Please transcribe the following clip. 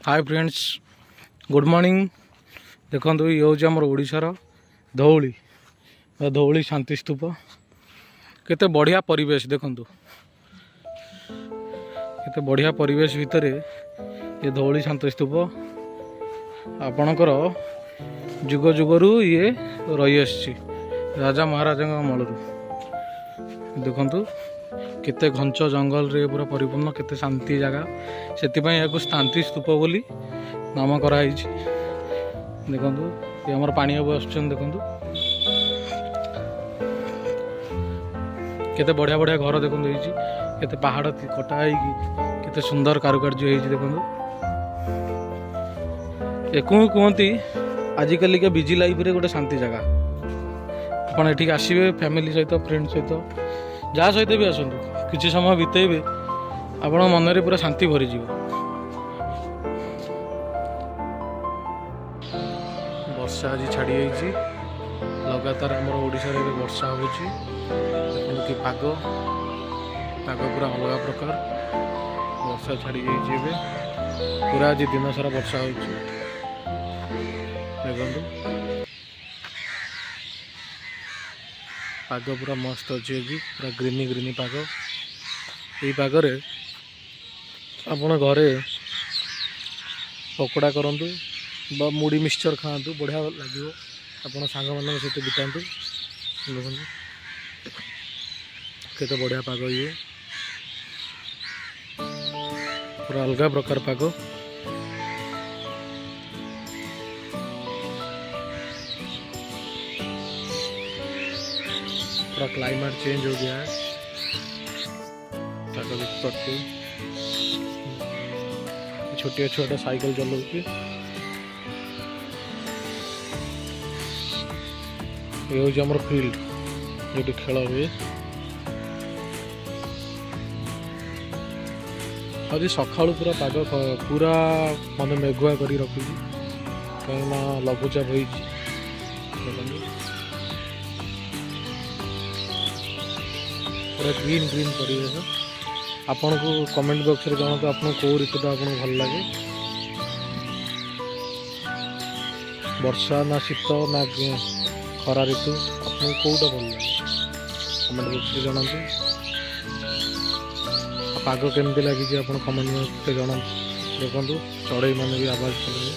Hi friends, good morning. देखो ये हूँ आम ओडिशार धौली धौली शांति स्तूप। केते बढ़िया परिवेश देखु, केते बढ़िया परिवेश भितर ये धौली शांति स्तूप आपणकर जुग जुगरू ये रही आसी राजा महाराजा अमलू। देखु केते घंच जंगल रे पूरा परिपूर्ण, केते शांति जगह, से शांति स्तूप बोली नाम कराई। देखु ये आम पानी बाबू आस, देखु केते बढ़िया बढ़िया घर देखु, केते पहाड़ कटा केते सुंदर कारुकार्य हो। देखु एक कहती आजिकल के बिजी लाइफ रे गोटे शांति जगह। ଆପଣ ଏଠିକି ଆସିବେ फैमिली सहित, फ्रेंड सहित, जहाँ सहित भी आसतु, किसी समय बितेबे आपण मन पूरा शांति भरी जीव। वर्षा आज छाड़ी जाइए, लगातार आम ओडिशा रे वर्षा होची। कि पाग पाग पूरा अलग प्रकार, वर्षा छाड़ी जाइए, पूरा आज दिन सारा वर्षा होची। देखो पाग पूरा मस्त अच्छी, आज पूरा ग्रीनी ग्रीनी पाग। यही पागरे आपण घरे पकोड़ा करंतु बा मुड़ी मिक्सचर खातु, बढ़िया लगे। आपण सांग मान सहित बितातु। देखो केते बढ़िया पाग, ये पूरा अलग प्रकार पाग। पूरा क्लाइमेट चेंज हो गया है। छोटे छोटे साइकिल चलाऊँ, ये हूँ आम फील्ड जो खेल हुए। आज सका पूरा पाग पूरा माने मेघुआ कर रखी, कहीं लघुचाप हो। पूरा ग्रीन ग्रीन परिवेश। आपन को कमेंट बॉक्स रे जणातो आपन को ऋतुटा आपन भल लगे, वर्षा ना शीत ना खरा ऋतु, आपन कोटा भल लगे कमेंट बॉक्स रे जणातो। पाग केमती लगी आपन कमेंट बॉक्स रे जणातो। देखंतु चढ़ई माने भी आवाज करेंगे।